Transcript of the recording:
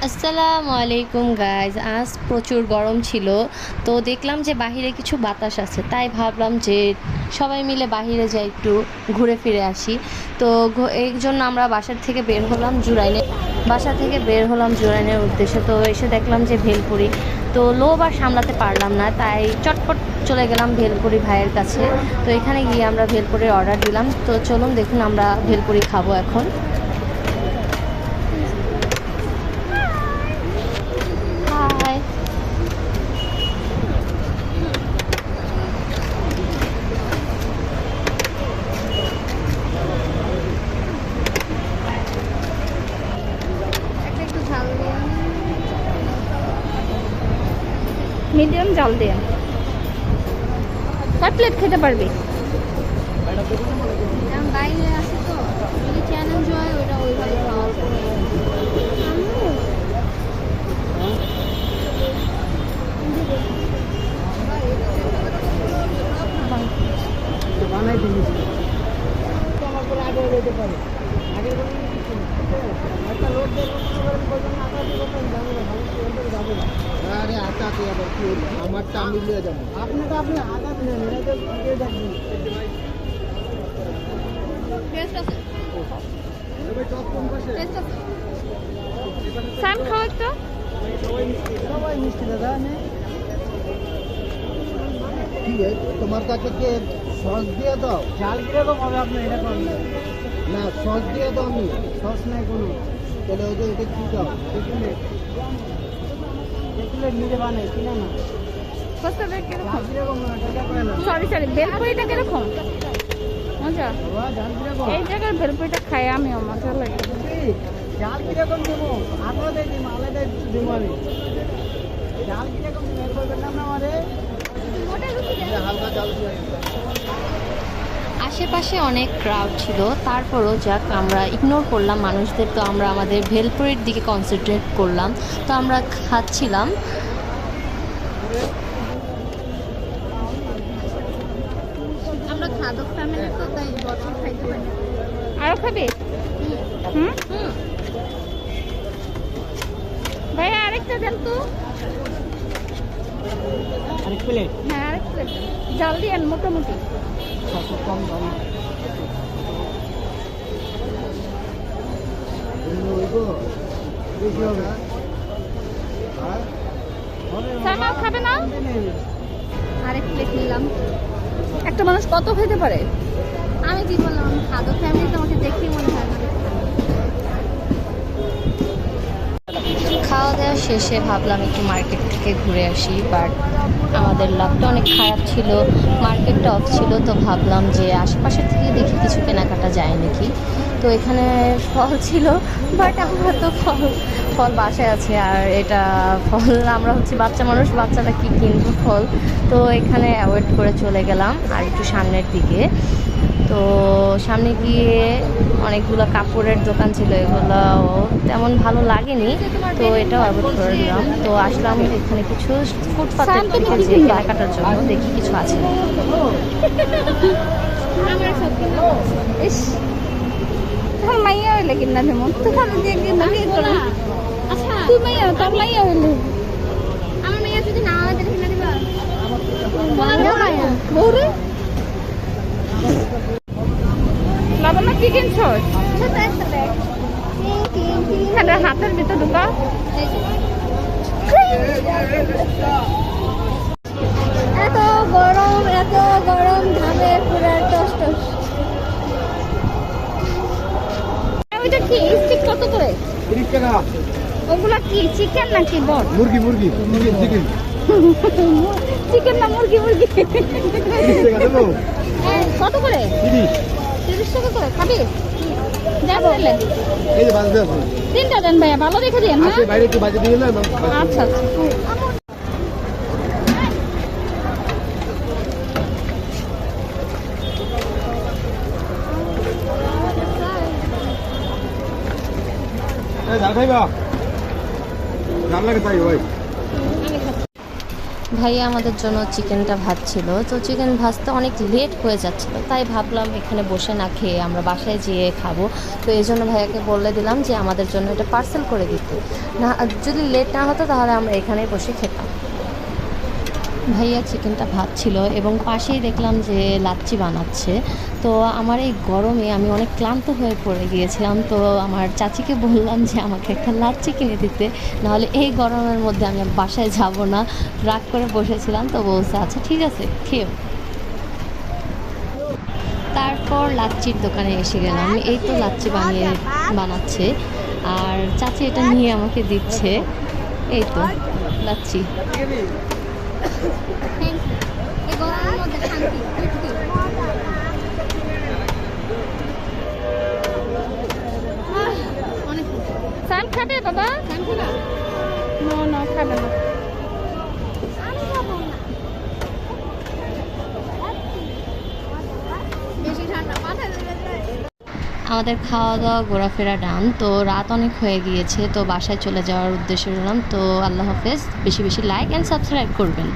আসসালামু আলাইকুম গাইজ। আজ প্রচুর গরম ছিল, তো দেখলাম যে বাহিরে কিছু বাতাস আছে, তাই ভাবলাম যে সবাই মিলে বাহিরে যাই, একটু ঘুরে ফিরে আসি। তো এই জন্য আমরা বাসা থেকে বের হলাম জুরাইনের উদ্দেশ্যে। তো এসে দেখলাম যে ভেলপুরি, তো লোভ আর সামলাতে পারলাম না, তাই চটপট চলে গেলাম ভেলপুরি ভাইয়ের কাছে। তো এখানে গিয়ে আমরা ভেলপুরির অর্ডার দিলাম। তো চলুন দেখুন আমরা ভেলপুরি খাবো এখন। হাই। একটু ঝাল দিয়ে মিডিয়াম জাল দিয়ে কয় প্লেট খেতে পারবি? কারণ বাইরে আছে তো, যদি চ্যালেঞ্জ হয় ওইটা ওইভাবে খাওয়া আমারটা আমি নিয়ে যাবো। আপনারটা আপনি আঘাত নেন, এটা তো দিয়ে যাবেন। টেস্ট আছে, টেস্ট আছে। সাম খাও একটু। সবাই মিষ্টি দাদা ঠিক আছে। তোমার কাছে কি সস দিয়ে দাও? ঝাল কিরকম হবে আপনার এটা করলে? না সস দিয়ে দাও। আমি সস নাই কোনো, তাহলে ওই যে এটা কি দাও? দেখলে নিজে বানাই কিনা না। কষ্টটা কিরকম? কিরকম সরি ভেলপুরিটা কিরকম মজা? ঝাল কিরকম? এই জায়গার ভেলপুরিটা খাই আমিও, মজা লাগে। ঝাল কিরকম দেবো? আলাদা দিই, আলাদা দেবো আমি। ঝাল কিরকম দেবো করবেন না আমারে? হালকা ঝাল দিয়ে আশেপাশে অনেক ক্রাউড ছিল, তারপরও যাক আমরা ইগনোর করলাম মানুষদের। তো আমরা আমাদের ভেলপুরির দিকে কনসেন্ট্রেট করলাম। তো আমরা খাচ্ছিলাম। আমরা খাদক ফ্যামিলি তো, তাই বছর খাইতে পারি। আরো খাবি? হুম, ভাইয়া আরেকটা দেন তো। আরেক প্লেট হ্যাঁ আরেক প্লেট জাল দিয়েন মোটামুটি। কম দাম। বেশি হবে। সামাল খাবে না? আরেক প্লেট নিলাম। একটা মানুষ কত খেতে পারে? আমি কি বললাম, খাদক ফ্যামিলি তোমাকে দেখেই মনে হয় না। খাওয়া দাওয়া শেষে ভাবলাম একটু মার্কেট থেকে ঘুরে আসি, বাট আমাদের লাভটা অনেক খারাপ ছিল, মার্কেটটা অফ ছিল। তো ভাবলাম যে আশেপাশে থেকে দেখি কিছু কেনাকাটা যায় নাকি। তো এখানে ফল ছিল, বাট আমরা তো ফল বাসায় আছে, আর এটা ফল আমরা বাচ্চা মানুষ, বাচ্চারা কি কিনবো ফল। তো এখানে অ্যাভয়েড করে চলে গেলাম আর একটু সামনের দিকে। তো সামনে গিয়ে অনেকগুলো কাপড়ের দোকান ছিল, এগুলোও তেমন ভালো লাগেনি, তো এটাও অ্যাভয়েড করে দিলাম। তো আসলাম এখানে কিছু ফুটপাতের দিকে যে কেনাকাটার জন্য, দেখি কিছু আছে। ইস, তোর মাইয়া হইলে কিনা যেমন তুফান দিয়ে কিনা বিয়ে করো। আচ্ছা, তুই মাইয়া, তোর মাইয়া হইলে আমার মেয়ে যদি না হয় তাহলে কিনে দিবা। বৌরে লাবণ্য কি কিনছ? ছোট একটা ব্যাগ। এখানে হাতের ভিতর ঢুকা। এত গরম, এত গরম, ঘামে পুরো টস টস। ওইটা কি স্টিক কত করে? 30 টাকা। ওগুলা কি চিকেন নাকি বট? মুরগি চিকেন। চিকেন না মুরগি? 30 টাকা দেবো। কত করে? 30 টাকা করে। খাবি? যাবো। এই যে বাজে আছে। 3টা দেন ভাইয়া, ভালো দেখে দিন। আছে বাইরে একটু বাজে দিয়ে না। আচ্ছা আচ্ছা। ঝাল খাইবা? ঝাল লাগে তাই ভাই। ভাইয়া আমাদের জন্য চিকেনটা ভাজছিল, তো চিকেন ভাজতে অনেক লেট হয়ে যাচ্ছিল, তাই ভাবলাম এখানে বসে না খেয়ে আমরা বাসায় যেয়ে খাবো। তো এই জন্য ভাইয়াকে বলে দিলাম যে আমাদের জন্য এটা পার্সেল করে দিতে, না যদি লেট না হতো তাহলে আমরা এখানেই বসে খেতাম। ভাইয়া চিকেনটা ভাজছিল এবং পাশেই দেখলাম যে লাচ্ছি বানাচ্ছে। তো আমার এই গরমে আমি অনেক ক্লান্ত হয়ে পড়ে গিয়েছিলাম, তো আমার চাচিকে বললাম যে আমাকে একটা লাচ্ছি কিনে দিতে, নাহলে এই গরমের মধ্যে আমি বাসায় যাব না। রাগ করে বসেছিলাম, তো বলছে আচ্ছা ঠিক আছে খেও। তারপর লাচ্ছির দোকানে এসে গেলাম, এই তো লাচ্ছি বানাচ্ছে আর চাচি এটা নিয়ে আমাকে দিচ্ছে। এই তো লাচ্ছি। এই গরমের মধ্যে শান্তি তৃপ্তি। অনেক সান খাবে বাবা? শান্তি না না খাবে না। আমি খাবো না। বেশি ঠান্ডা মাথায় ধরে যায়। আমাদের খাওয়া দাওয়া ঘোরাফেরা ডান, তো রাত অনেক হয়ে গিয়েছে, তো বাসায় চলে যাওয়ার উদ্দেশ্যে রইলাম। তো আল্লাহ হাফেজ, বেশি বেশি লাইক অ্যান্ড সাবস্ক্রাইব করবেন।